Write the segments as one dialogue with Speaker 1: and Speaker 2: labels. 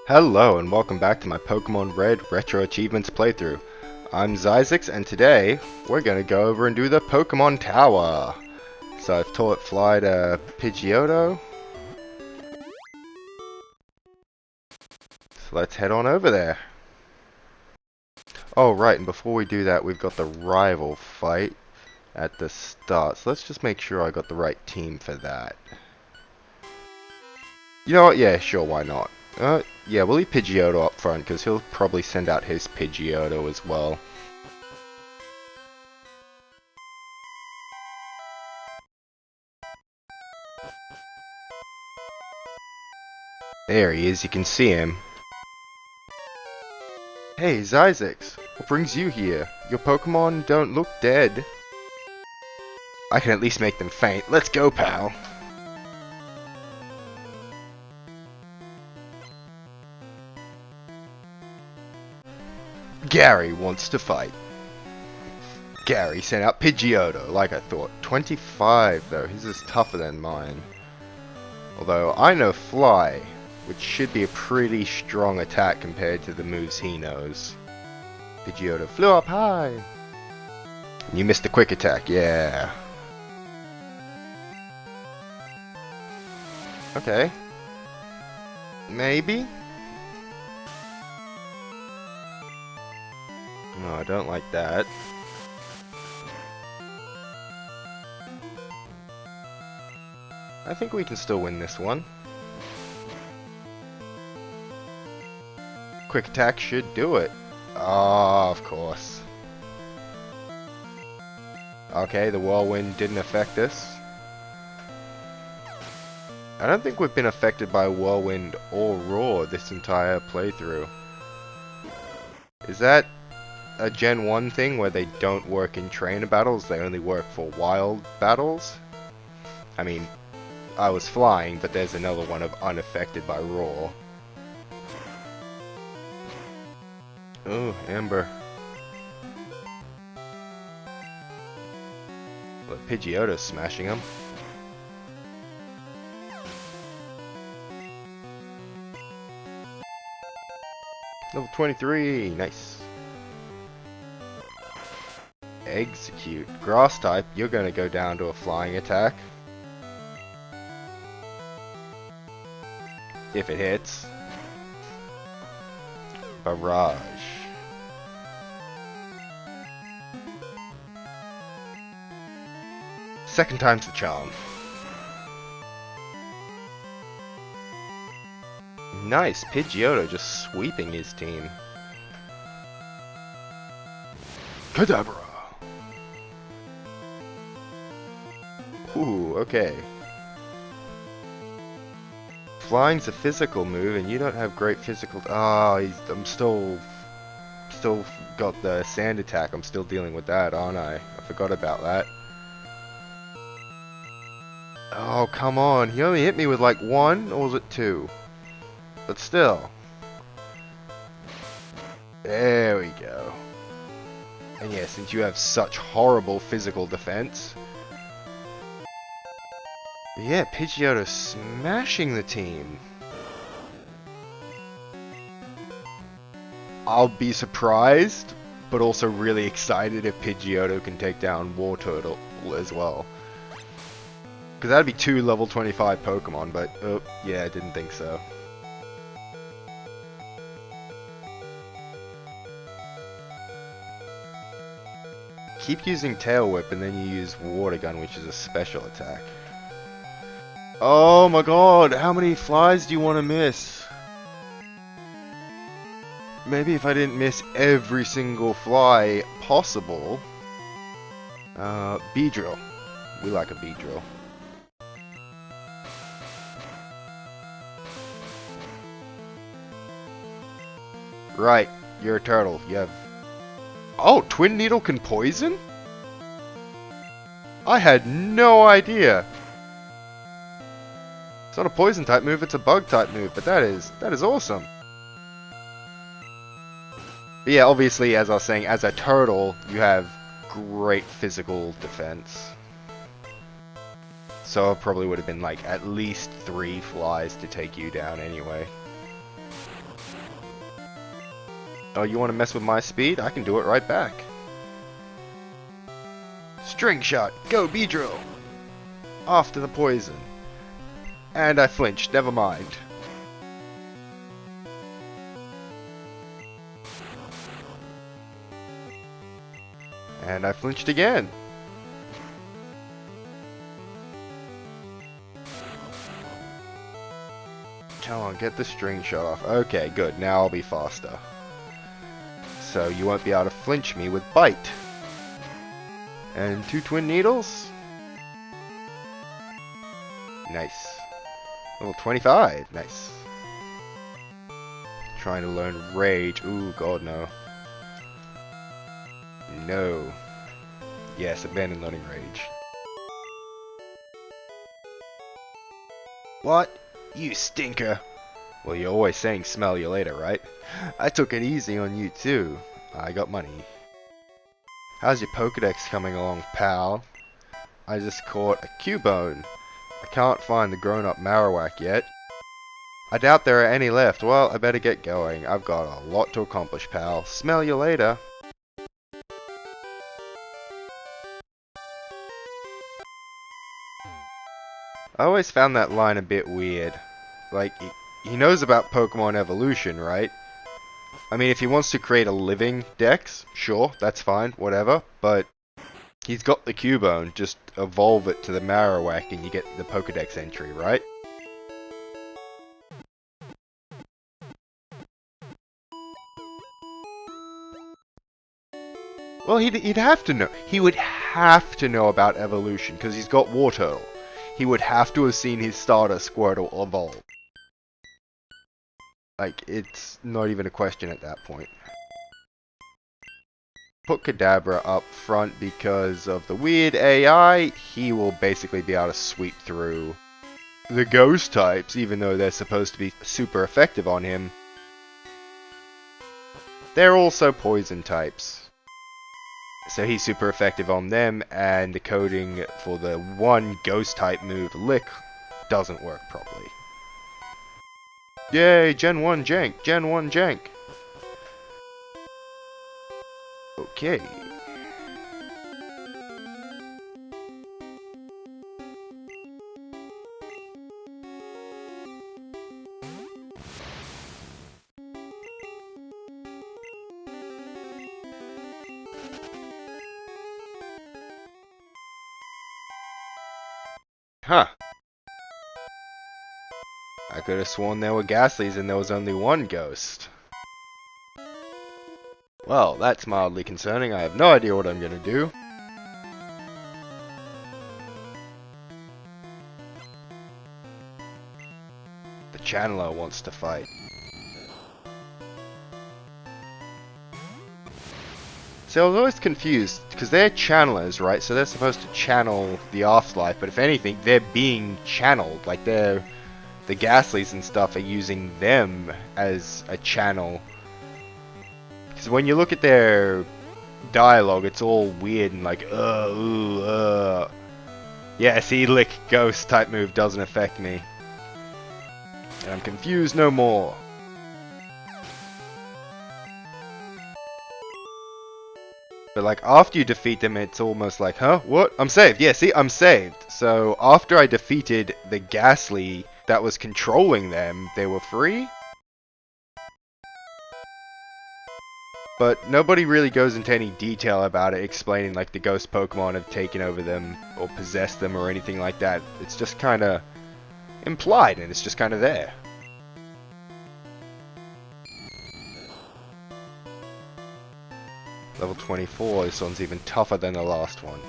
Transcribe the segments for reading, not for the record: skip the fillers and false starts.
Speaker 1: Hello and welcome back to my Pokemon Red Retro Achievements playthrough. I'm Zyzix and today we're going to go over and do the Pokemon Tower. So I've taught Fly to Pidgeotto. So let's head on over there. Oh right, and before we do that we've got the rival fight at the start. So let's just make sure I got the right team for that. You know what? Yeah, sure, why not? Yeah, we'll leave Pidgeotto up front because he'll probably send out his Pidgeotto as well. There he is, you can see him. Hey, Zyzix, what brings you here? Your Pokemon don't look dead. I can at least make them faint. Let's go, pal. Gary wants to fight. Gary sent out Pidgeotto, like I thought. 25, though. His is tougher than mine. Although, I know Fly, which should be a pretty strong attack compared to the moves he knows. Pidgeotto flew up high. You missed the quick attack, yeah. Okay. Maybe? No, I don't like that. I think we can still win this one. Quick attack should do it. Oh, of course. Okay, the whirlwind didn't affect us. I don't think we've been affected by whirlwind or roar this entire playthrough. Is that a Gen 1 thing where they don't work in trainer battles, they only work for wild battles? I mean, I was flying, but there's another one of unaffected by roar. Oh, Amber. Look, Pidgeotto's smashing him. Level 23, nice. Execute. Grass type, you're gonna go down to a flying attack. If it hits. Barrage. Second time's the charm. Nice, Pidgeotto just sweeping his team. Kadabra! Ooh, okay. Flying's a physical move, and you don't have great physical. I'm still got the sand attack. I'm still dealing with that, aren't I? I forgot about that. Oh, come on. He only hit me with like 1, or was it 2? But still. There we go. And yeah, since you have such horrible physical defense. Yeah, Pidgeotto smashing the team. I'll be surprised, but also really excited if Pidgeotto can take down Wartortle as well. Because that'd be 2 level 25 Pokemon, but oh, yeah, I didn't think so. Keep using Tail Whip and then you use Water Gun, which is a special attack. Oh my god, how many flies do you want to miss? Maybe if I didn't miss every single fly possible. Beedrill. We like a Beedrill. Right, you're a turtle. You have... Oh, Twin Needle can poison? I had no idea. It's not a poison type move, it's a bug type move, but that is awesome. But yeah, obviously, as I was saying, as a turtle, you have great physical defense. So it probably would have been like at least 3 flies to take you down anyway. Oh, you want to mess with my speed? I can do it right back. String shot, go Beedrill! After the poison. And I flinched, never mind. And I flinched again. Come on, get the string shot off. Okay, good. Now I'll be faster. So you won't be able to flinch me with bite. And 2 twin needles. Nice. Level 25. Nice. Trying to learn rage. Ooh, god no. No. Yes, abandon learning rage. What? You stinker. Well, you're always saying smell you later, right? I took it easy on you too. I got money. How's your Pokédex coming along, pal? I just caught a Cubone. I can't find the grown-up Marowak yet. I doubt there are any left. Well, I better get going. I've got a lot to accomplish, pal. Smell you later. I always found that line a bit weird. Like, he knows about Pokemon evolution, right? I mean, if he wants to create a living dex, sure, that's fine, whatever. But he's got the Cubone, just evolve it to the Marowak and you get the Pokédex entry, right? Well, he'd have to know. He would have to know about evolution, because he's got Wartortle. He would have to have seen his starter Squirtle evolve. Like, it's not even a question at that point. Put Kadabra up front because of the weird AI. He will basically be able to sweep through the ghost types, even though they're supposed to be super effective on him. They're also poison types. So he's super effective on them, and the coding for the one ghost type move, Lick, doesn't work properly. Yay, Gen 1 Jank! Gen 1 Jank! Okay. Huh. I could have sworn there were Ghastlies and there was only one ghost. Well, that's mildly concerning. I have no idea what I'm gonna do. The Channeler wants to fight. So I was always confused, because they're channelers, right? So they're supposed to channel the afterlife, but if anything, they're being channeled. Like, the Ghastlies and stuff are using them as a channel. Because when you look at their dialogue, it's all weird and like, Yeah, see, Lick Ghost type move doesn't affect me. And I'm confused no more. But like, after you defeat them, it's almost like, huh? What? I'm saved. Yeah, see, I'm saved. So, after I defeated the Ghastly that was controlling them, they were free? But nobody really goes into any detail about it, explaining like the ghost Pokemon have taken over them, or possessed them, or anything like that. It's just kinda implied, and it's just kinda there. Level 24, this one's even tougher than the last one.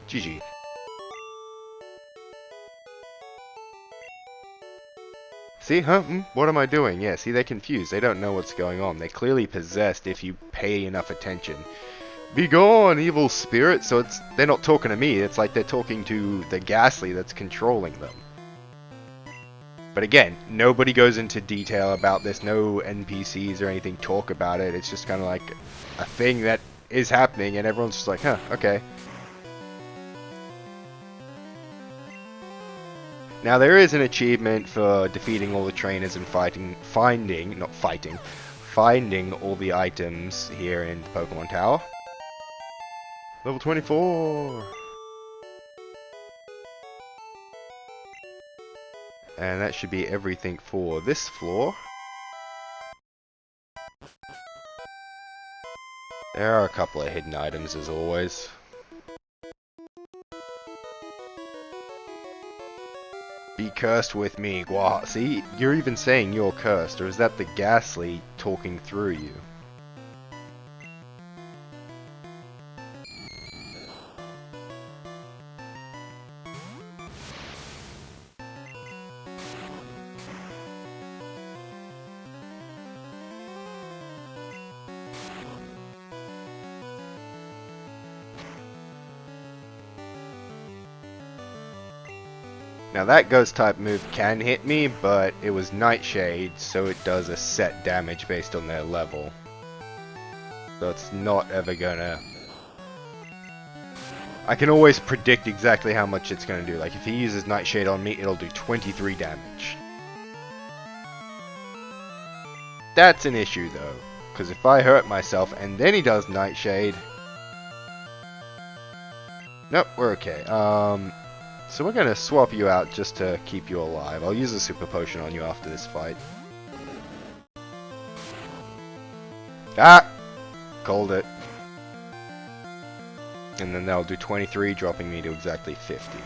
Speaker 1: GG. See, huh? What am I doing? Yeah, see, they're confused. They don't know what's going on. They're clearly possessed if you pay enough attention. Be gone, evil spirit! So they're not talking to me, it's like they're talking to the Ghastly that's controlling them. But again, nobody goes into detail about this, no NPCs or anything talk about it, it's just kind of like a thing that is happening and everyone's just like, huh, okay. Now there is an achievement for defeating all the trainers and finding all the items here in the Pokemon Tower. Level 24! And that should be everything for this floor. There are a couple of hidden items as always. Be cursed with me, Gua. See, you're even saying you're cursed, or is that the Ghastly talking through you? Now that ghost type move can hit me, but it was Nightshade, so it does a set damage based on their level. So it's not ever gonna... I can always predict exactly how much it's gonna do. Like if he uses Nightshade on me, it'll do 23 damage. That's an issue though, because if I hurt myself and then he does Nightshade... Nope, we're okay. So we're gonna swap you out just to keep you alive. I'll use a super potion on you after this fight. Ah! Called it. And then that'll do 23, dropping me to exactly 50.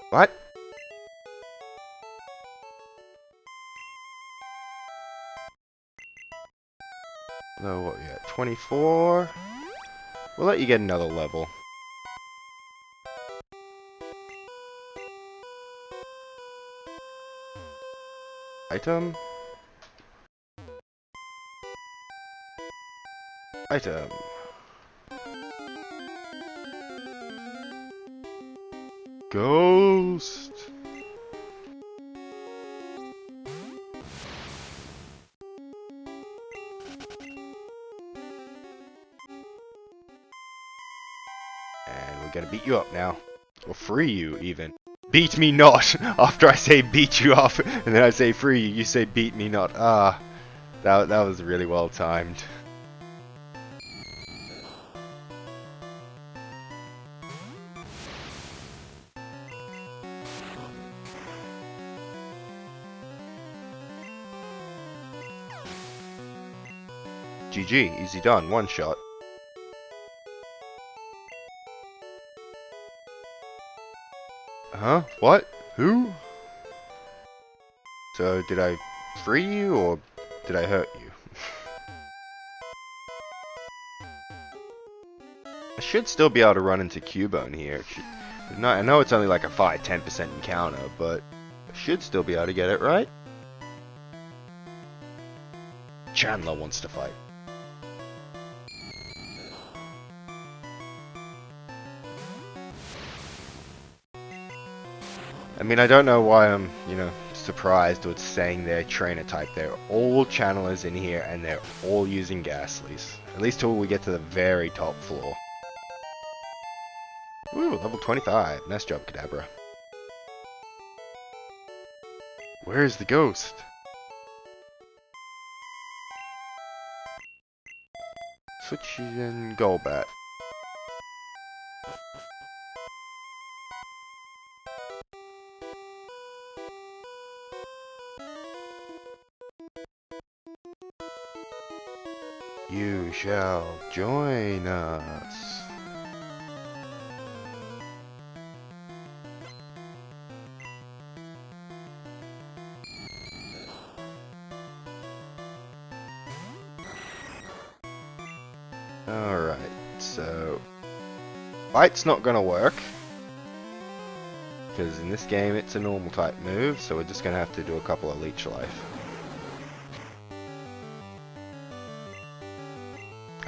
Speaker 1: What? No, what are we at? 24? We'll let you get another level. Item? Item. Ghost! And we're gonna beat you up now. Or free you, even. Beat me not! After I say beat you up, and then I say free you, you say beat me not. Ah, that was really well timed. GG, easy done, one shot. Huh? What? Who? So, did I free you, or did I hurt you? I should still be able to run into Cubone here. I know it's only like a 5-10% encounter, but I should still be able to get it, right? Chandler wants to fight. I mean, I don't know why I'm, surprised or saying they're trainer type. They're all channelers in here, and they're all using Ghastlies. At least till we get to the very top floor. Ooh, level 25. Nice job, Kadabra. Where is the ghost? Switch in Golbat. You shall join us. Alright, so Bite's not gonna work, because in this game it's a normal type move, so we're just gonna have to do a couple of Leech Life.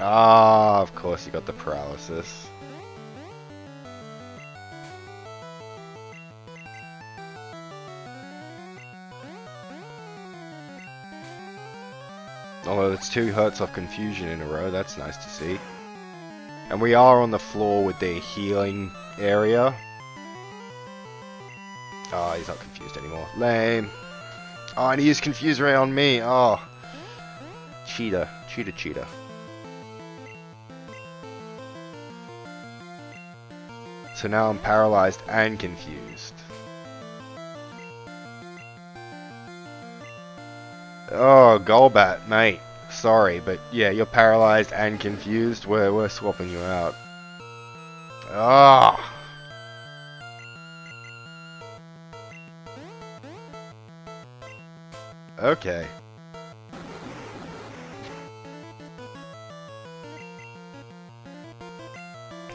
Speaker 1: Ah, of course you got the paralysis. Although it's 2 hurts of confusion in a row, that's nice to see. And we are on the floor with the healing area. Oh, he's not confused anymore. Lame. Oh, and he is confused around me. Oh. Cheetah. Cheetah. So now I'm paralyzed and confused. Oh, Golbat, mate. Sorry, but yeah, you're paralyzed and confused. We're swapping you out. Ah. Okay.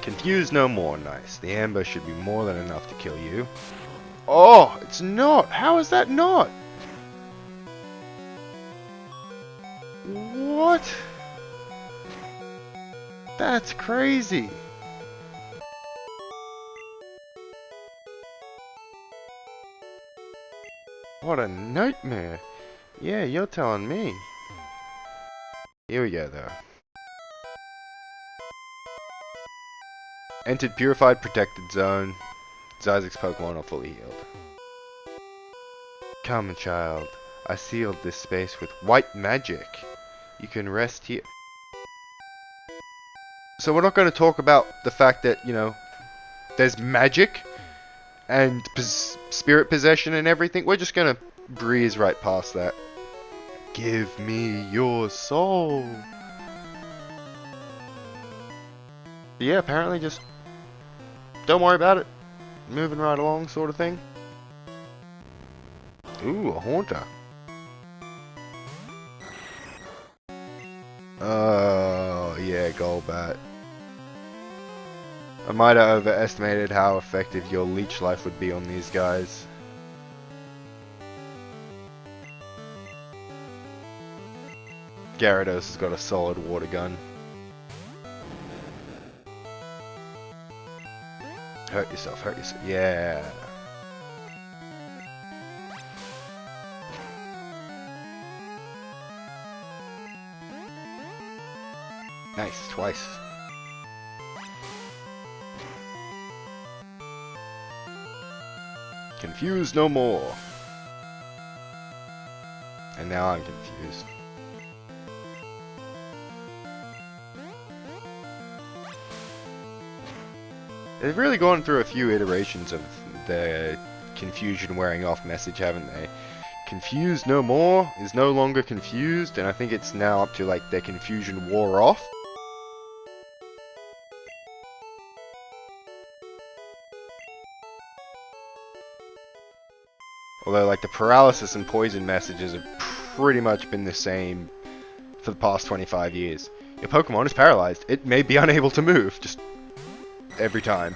Speaker 1: Confused no more, nice. The amber should be more than enough to kill you. Oh, it's not! How is that not? What? That's crazy. What a nightmare. Yeah, you're telling me. Here we go, though. Entered Purified Protected Zone. Zyzek's Pokemon are fully healed. Come, child. I sealed this space with white magic. You can rest here. So we're not going to talk about the fact that, you know, there's magic and spirit possession and everything. We're just going to breeze right past that. Give me your soul. Yeah, apparently just don't worry about it. Moving right along sort of thing. Ooh, a Haunter. Oh, yeah, Golbat. I might have overestimated how effective your leech life would be on these guys. Gyarados has got a solid water gun. Hurt yourself, yeah. Nice, twice. Confused no more. And now I'm confused. They've really gone through a few iterations of the confusion wearing off message, haven't they? Confused no more is no longer confused, and I think it's now up to like their confusion wore off. Although like the paralysis and poison messages have pretty much been the same for the past 25 years. Your Pokemon is paralyzed. It may be unable to move, just every time.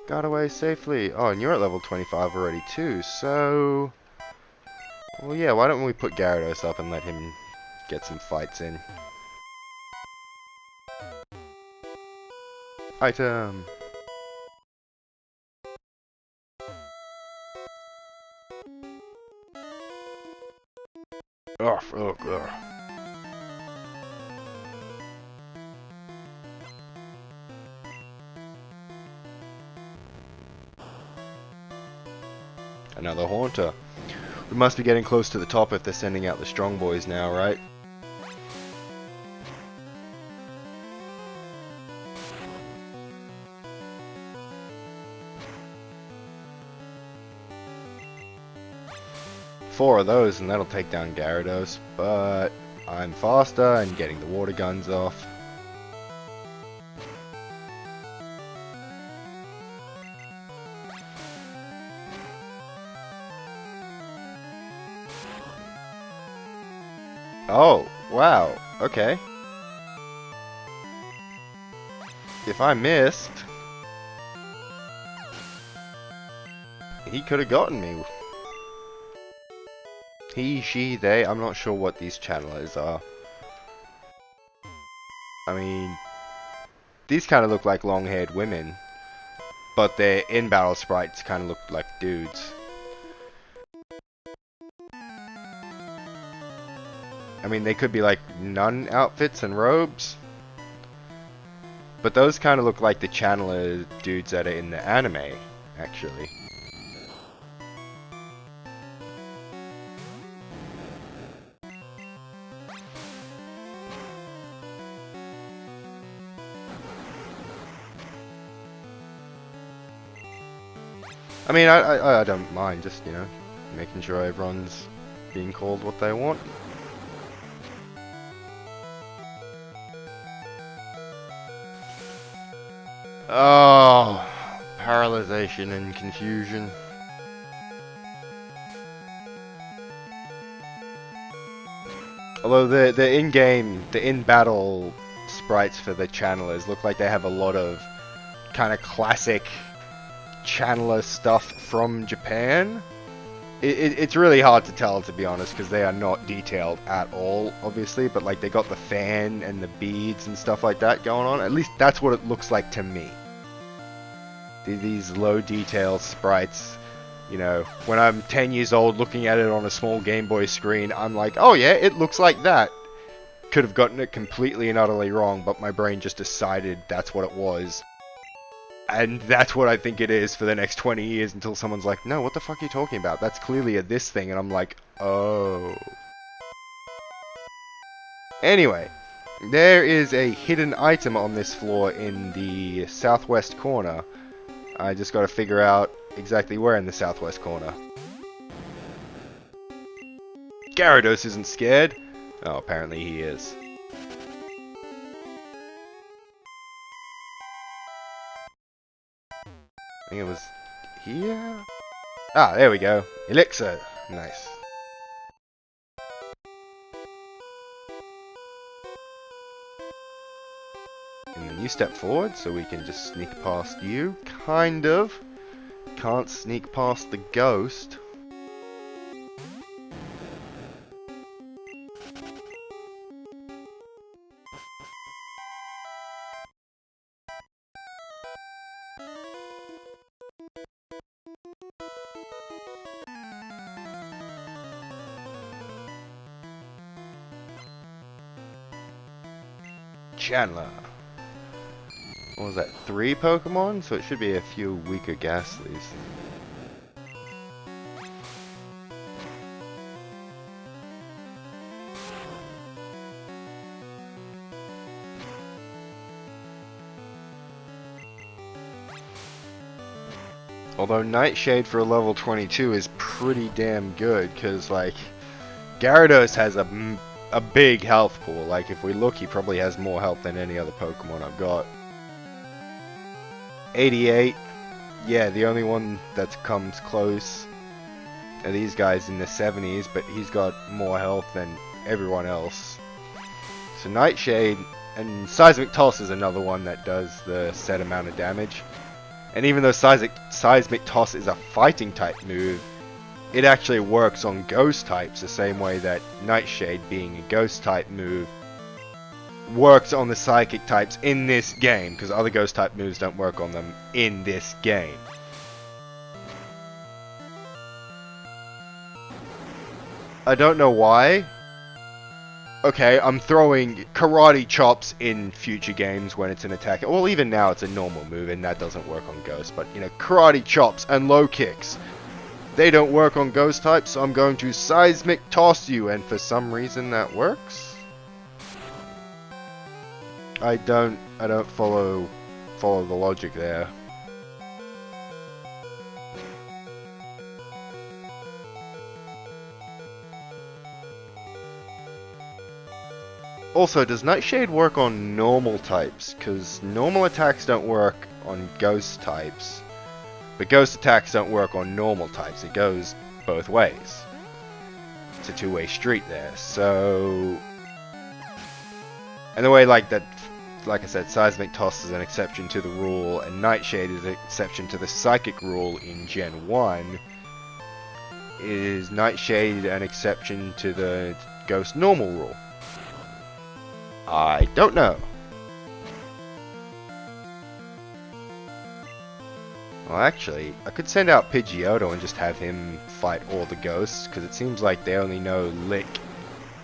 Speaker 1: Got away safely. Oh, and you're at level 25 already too, so... Well, yeah, why don't we put Gyarados up and let him get some fights in. Item! Ugh, ugh, ugh. Another Haunter. We must be getting close to the top if they're sending out the strong boys now, right? Four of those and that'll take down Gyarados, but I'm faster and getting the water guns off. Oh, wow, okay. If I missed, he could have gotten me. He, she, they, I'm not sure what these channelers are. I mean, these kind of look like long-haired women, but their in-battle sprites kind of look like dudes. I mean, they could be like nun outfits and robes. But those kind of look like the channeler dudes that are in the anime, actually. I mean, I don't mind, just, you know, making sure everyone's being called what they want. Oh, paralyzation and confusion. Although the in-game, the in-battle sprites for the channelers look like they have a lot of kind of classic channeler stuff from Japan. It's really hard to tell, to be honest, because they are not detailed at all, obviously, but like they got the fan and the beads and stuff like that going on. At least that's what it looks like to me. These low detail sprites, you know, when I'm 10 years old looking at it on a small Game Boy screen, I'm like, oh yeah, it looks like that. Could have gotten it completely and utterly wrong, but my brain just decided that's what it was. And that's what I think it is for the next 20 years until someone's like, no, what the fuck are you talking about? That's clearly a this thing. And I'm like, oh. Anyway, there is a hidden item on this floor in the southwest corner. I just got to figure out exactly where in the southwest corner. Gyarados isn't scared. Oh, apparently he is. I think it was here? Ah, there we go. Elixir. Nice. And then you step forward so we can just sneak past you. Kind of. Can't sneak past the ghost. Chandler. What was that? 3 Pokemon? So it should be a few weaker Ghastlies. Although Nightshade for a level 22 is pretty damn good, because like Gyarados has a big health pool. Like if we look, he probably has more health than any other Pokemon I've got. 88, yeah, the only one that comes close are these guys in the 70s, but he's got more health than everyone else. So Nightshade, and Seismic Toss is another one that does the set amount of damage. And even though Seismic Toss is a fighting type move, it actually works on ghost types the same way that Nightshade, being a ghost type move, works on the psychic types in this game, because other ghost type moves don't work on them in this game. I don't know why. Okay, I'm throwing karate chops in future games when it's an attack. Well, even now it's a normal move and that doesn't work on ghosts, but you know, karate chops and low kicks, they don't work on ghost types, so I'm going to Seismic Toss you, and for some reason that works. I don't follow the logic there. Also, does Nightshade work on normal types? Because normal attacks don't work on ghost types, but ghost attacks don't work on normal types. It goes both ways. It's a two-way street there. So, and the way like that, like I said, Seismic Toss is an exception to the rule, and Nightshade is an exception to the Psychic rule in Gen 1. Is Nightshade an exception to the Ghost normal rule? I don't know. Well, actually, I could send out Pidgeotto and just have him fight all the ghosts, because it seems like they only know Lick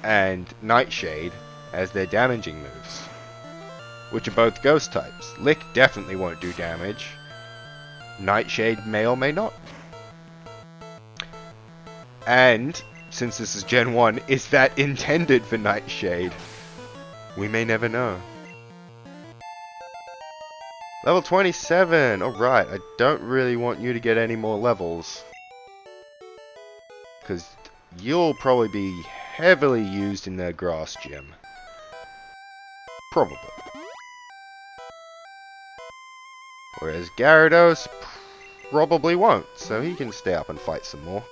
Speaker 1: and Nightshade as their damaging moves, which are both ghost types. Lick definitely won't do damage. Nightshade may or may not. And, since this is Gen 1, is that intended for Nightshade? We may never know. Level 27! Alright, I don't really want you to get any more levels. Because you'll probably be heavily used in their grass gym. Probably. Whereas Gyarados probably won't, so he can stay up and fight some more.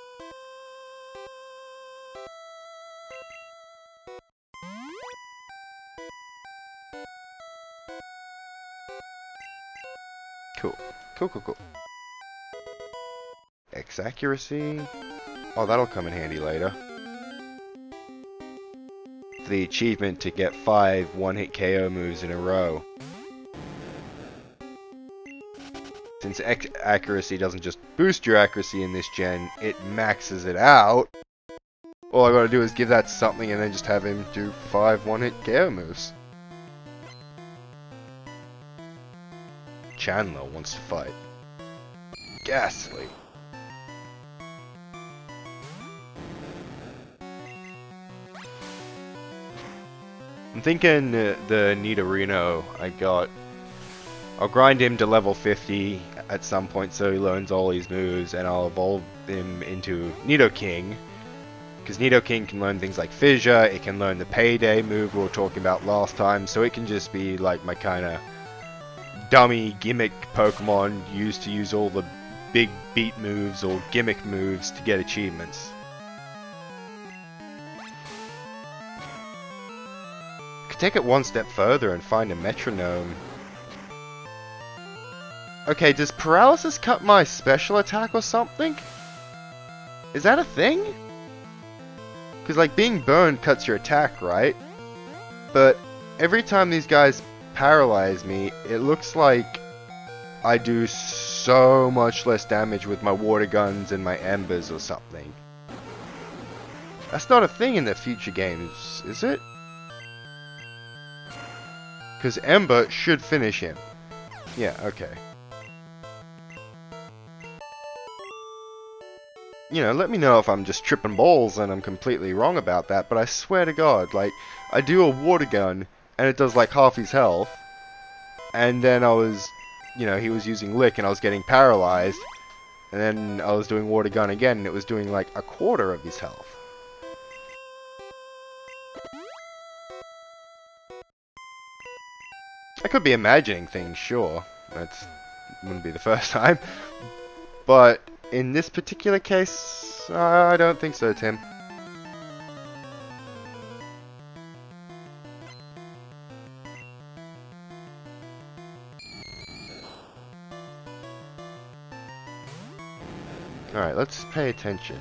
Speaker 1: Cool. Cool. X accuracy. Oh, that'll come in handy later. The achievement to get 5 one-hit KO moves in a row. Since X accuracy doesn't just boost your accuracy in this gen, it maxes it out. All I gotta do is give that something and then just have him do 5 one-hit KO moves. Chandler wants to fight. Ghastly. I'm thinking the Nidorino I'll grind him to level 50 at some point so he learns all his moves, and I'll evolve him into Nidoking. Because Nidoking can learn things like Fissure, it can learn the Payday move we were talking about last time, so it can just be like my kind of dummy gimmick Pokemon used to use all the big beat moves or gimmick moves to get achievements. Could take it one step further and find a metronome. Okay, does paralysis cut my special attack or something? Is that a thing? Because like being burned cuts your attack, right? But every time these guys paralyze me, it looks like I do so much less damage with my water guns and my embers or something. That's not a thing in the future games, is it? Because Ember should finish him. Yeah, okay. You know, let me know if I'm just tripping balls and I'm completely wrong about that, but I swear to God, like, I do a water gun and it does like half his health, and then I was, you know, he was using Lick and I was getting paralyzed, and then I was doing water gun again and it was doing like a quarter of his health. I could be imagining things, sure. That's wouldn't be the first time. But in this particular case, I don't think so, Tim. Alright, let's pay attention.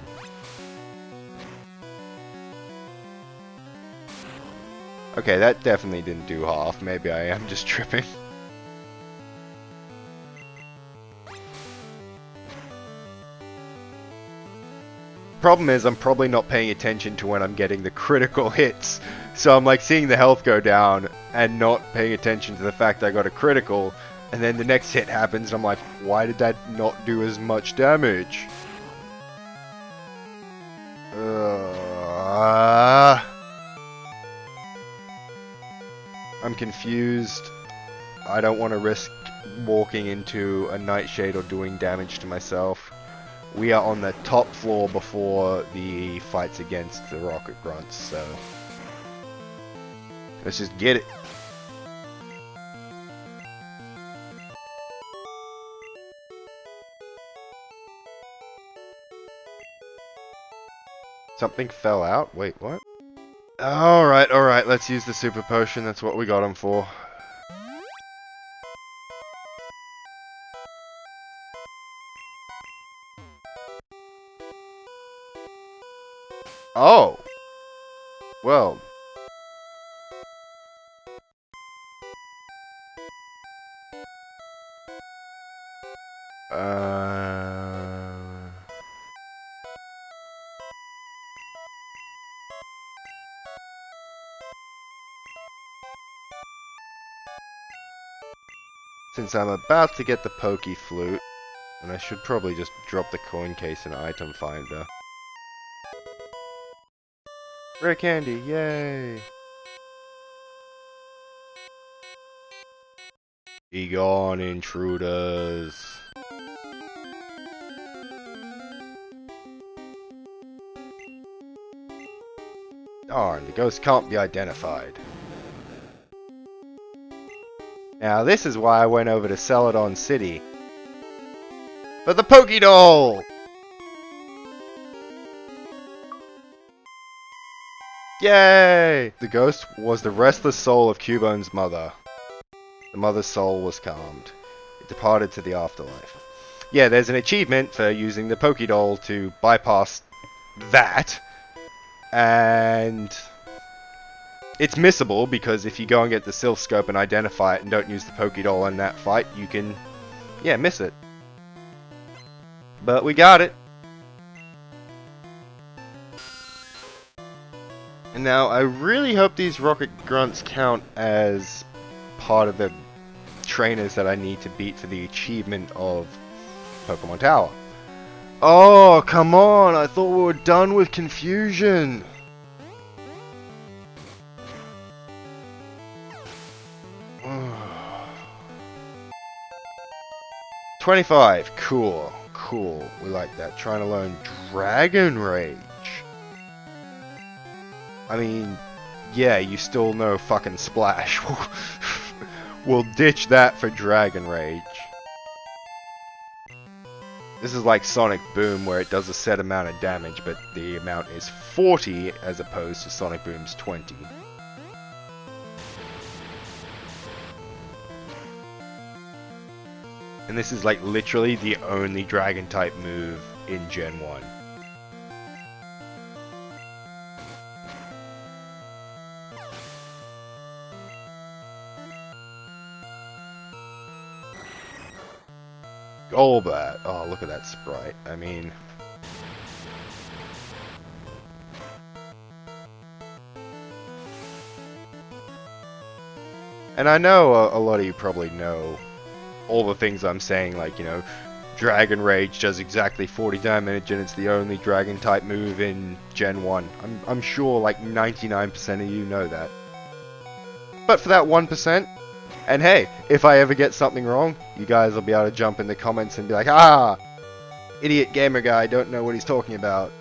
Speaker 1: Okay, that definitely didn't do half. Maybe I am just tripping. Problem is, I'm probably not paying attention to when I'm getting the critical hits. So I'm like seeing the health go down and not paying attention to the fact I got a critical. And then the next hit happens and I'm like, why did that not do as much damage? I'm confused. I don't want to risk walking into a Nightshade or doing damage to myself. We are on the top floor before the fights against the Rocket Grunts, so let's just get it. Something fell out? Wait, what? Alright, let's use the Super Potion, that's what we got him for. Oh! Well. since I'm about to get the Pokey Flute, and I should probably just drop the coin case in Item Finder. Rare candy, yay! Be gone, intruders! Darn, the ghost can't be identified. Now this is why I went over to Celadon City. For the Pokédoll! Yay! The ghost was the restless soul of Cubone's mother. The mother's soul was calmed. It departed to the afterlife. Yeah, there's an achievement for using the Pokédoll to bypass that. And it's missable because if you go and get the Sylph Scope and identify it and don't use the Pokédoll in that fight, you can, yeah, miss it. But we got it. And now I really hope these Rocket Grunts count as part of the trainers that I need to beat for the achievement of Pokemon Tower. Oh, come on! I thought we were done with confusion! $25. Cool. Cool. We like that. Trying to learn Dragon Rage. I mean, yeah, you still know fucking Splash. We'll ditch that for Dragon Rage. This is like Sonic Boom, where it does a set amount of damage, but the amount is 40 as opposed to Sonic Boom's 20. And this is like literally the only Dragon type move in Gen 1. Golbat. Oh, look at that sprite. I mean... And I know a lot of you probably know all the things I'm saying, like, you know, Dragon Rage does exactly 40 damage and it's the only Dragon type move in Gen 1. I'm sure like 99% of you know that. But for that 1%, and hey, if I ever get something wrong, you guys will be able to jump in the comments and be like, ah, idiot gamer guy, don't know what he's talking about.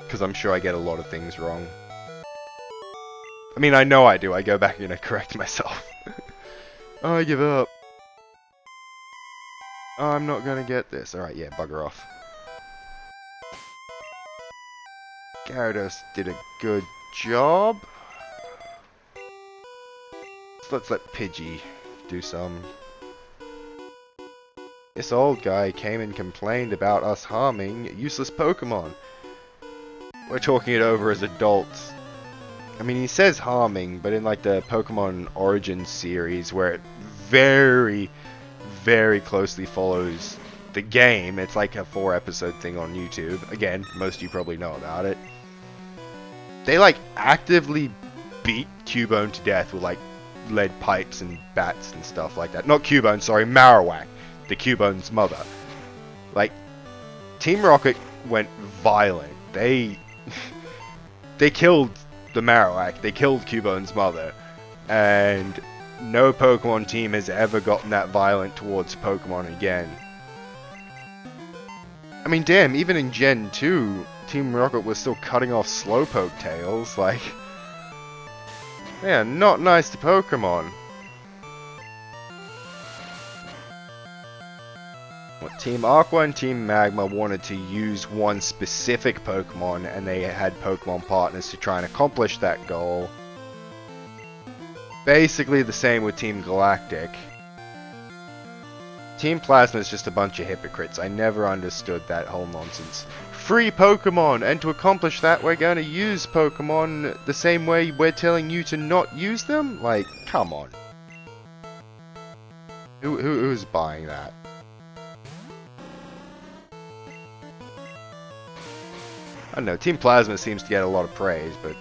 Speaker 1: Because I'm sure I get a lot of things wrong. I mean, I know I do. I go back and I correct myself. Oh, I give up. Oh, I'm not gonna get this. Alright, yeah, bugger off. Gyarados did a good job. So let's let Pidgey do some. This old guy came and complained about us harming useless Pokemon. We're talking it over as adults. I mean, he says harming, but in like the Pokemon Origins series, where it very, very closely follows the game, it's like a 4-episode thing on YouTube. Again, most of you probably know about it. They like actively beat Cubone to death with like lead pipes and bats and stuff like that. Not Cubone, sorry, Marowak, the Cubone's mother. Like, Team Rocket went violent. They killed the Marowak, they killed Cubone's mother, and no Pokemon team has ever gotten that violent towards Pokemon again. I mean, damn, even in Gen 2, Team Rocket was still cutting off Slowpoke tails, like... Yeah, not nice to Pokemon. What Team Aqua and Team Magma wanted to use one specific Pokemon, and they had Pokemon partners to try and accomplish that goal. Basically the same with Team Galactic. Team Plasma is just a bunch of hypocrites. I never understood that whole nonsense. Free Pokemon, and to accomplish that we're going to use Pokemon the same way we're telling you to not use them? Like, come on. Who's buying that? I don't know, Team Plasma seems to get a lot of praise, but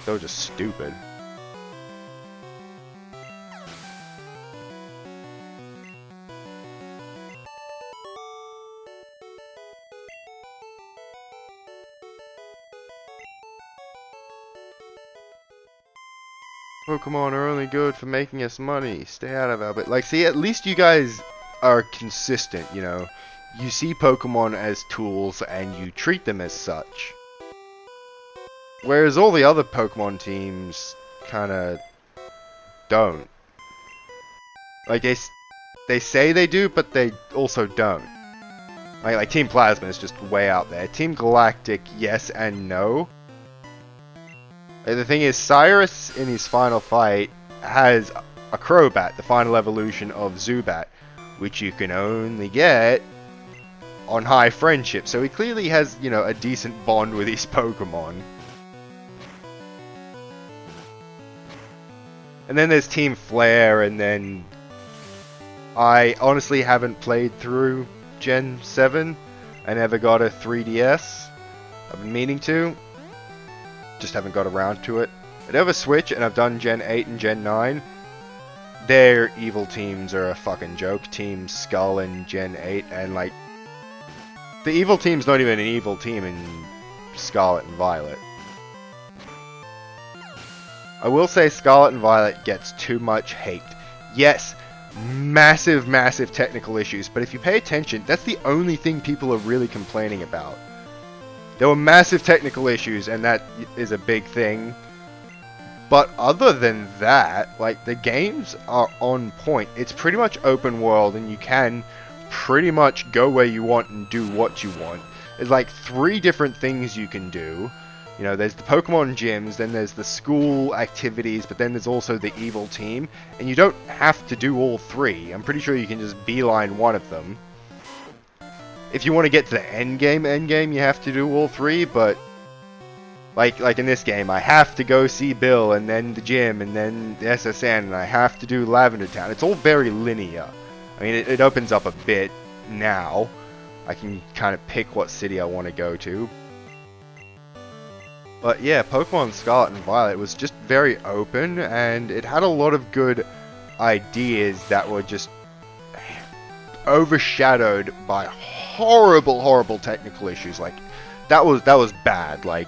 Speaker 1: they're just stupid. Pokemon are only good for making us money. Stay out of our bit. Like, see, at least you guys are consistent, you know. You see Pokemon as tools and you treat them as such. Whereas all the other Pokemon teams kinda don't. Like, they say they do, but they also don't. Like Team Plasma is just way out there. Team Galactic, yes and no. The thing is, Cyrus in his final fight has a Crobat, the final evolution of Zubat, which you can only get on high friendship. So he clearly has, you know, a decent bond with his Pokemon. And then there's Team Flare, and then I honestly haven't played through Gen 7. I never got a 3DS. I've been meaning to. Just haven't got around to it. I do have a Switch, and I've done Gen 8 and Gen 9. Their evil teams are a fucking joke. Team Skull in Gen 8, and like... the evil team's not even an evil team in Scarlet and Violet. I will say Scarlet and Violet gets too much hate. Yes, massive, massive technical issues, but if you pay attention, that's the only thing people are really complaining about. There were massive technical issues, and that is a big thing. But other than that, like, the games are on point. It's pretty much open world, and you can pretty much go where you want and do what you want. There's like 3 different things you can do. You know, there's the Pokemon gyms, then there's the school activities, but then there's also the evil team. And you don't have to do all 3. I'm pretty sure you can just beeline one of them. If you want to get to the end game, you have to do all 3, but like in this game, I have to go see Bill, and then the gym, and then the SSN, and I have to do Lavender Town. It's all very linear. I mean, it opens up a bit now. I can kind of pick what city I want to go to. But yeah, Pokemon Scarlet and Violet was just very open, and it had a lot of good ideas that were just overshadowed by horrible, horrible technical issues. Like, that was bad. Like,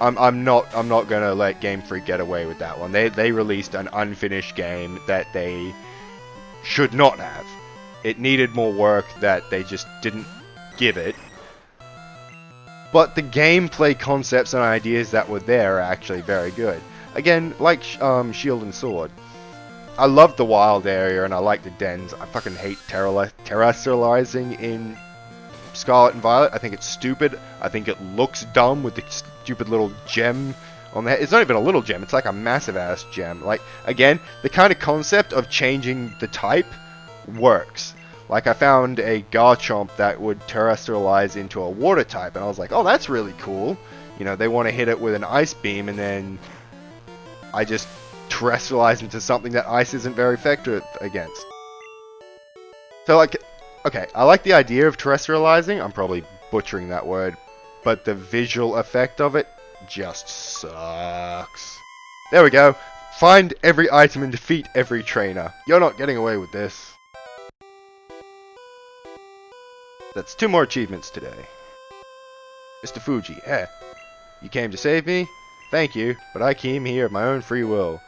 Speaker 1: I'm not gonna let Game Freak get away with that one. They released an unfinished game that they should not have. It needed more work that they just didn't give it. But the gameplay concepts and ideas that were there are actually very good. Again, like Shield and Sword. I love the wild area and I like the dens. I fucking hate terrestrializing in Scarlet and Violet. I think it's stupid. I think it looks dumb with the stupid little gem on the head. It's not even a little gem. It's like a massive ass gem. Like, again, the kind of concept of changing the type works. Like, I found a Garchomp that would terrestrialize into a water type, and I was like, oh, that's really cool. You know, they want to hit it with an ice beam, and then I just terrestrialize into something that ice isn't very effective against. So, like, okay, I like the idea of terrestrializing. I'm probably butchering that word, but the visual effect of it just sucks. There we go. Find every item and defeat every trainer. You're not getting away with this. That's 2 more achievements today. Mr. Fuji, you came to save me? Thank you, but I came here of my own free will.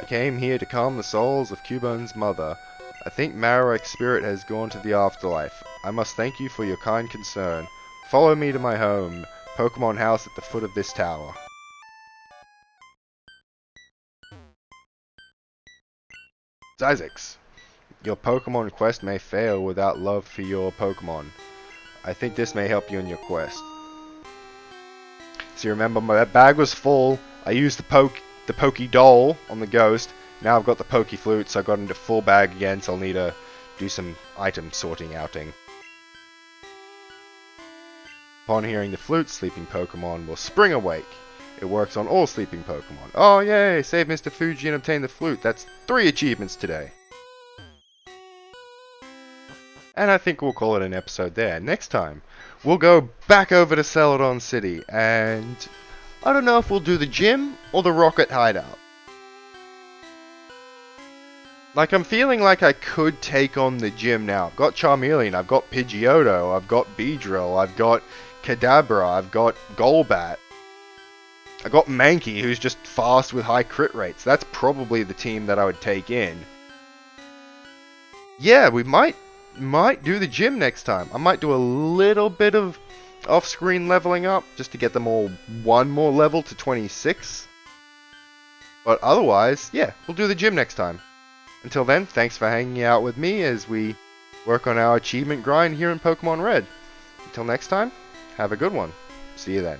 Speaker 1: I came here to calm the souls of Cubon's mother. I think Marek's spirit has gone to the afterlife. I must thank you for your kind concern. Follow me to my home, Pokemon House at the foot of this tower. Zizix, your Pokemon quest may fail without love for your Pokemon. I think this may help you in your quest. So you remember, my bag was full. I used the Pokédoll on the ghost. Now I've got the Pokéflute, so I got into full bag again, so I'll need to do some item sorting outing. Upon hearing the flute, sleeping Pokemon will spring awake. It works on all sleeping Pokemon. Oh yay! Save Mr. Fuji and obtain the flute. That's 3 achievements today. And I think we'll call it an episode there. Next time, we'll go back over to Celadon City, and I don't know if we'll do the gym or the Rocket Hideout. Like, I'm feeling like I could take on the gym now. I've got Charmeleon, I've got Pidgeotto, I've got Beedrill, I've got Kadabra, I've got Golbat. I got Mankey, who's just fast with high crit rates. That's probably the team that I would take in. Yeah, we might do the gym next time. I might do a little bit of off-screen leveling up just to get them all one more level to 26. But otherwise, yeah, we'll do the gym next time. Until then, thanks for hanging out with me as we work on our achievement grind here in Pokemon Red. Until next time, have a good one. See you then.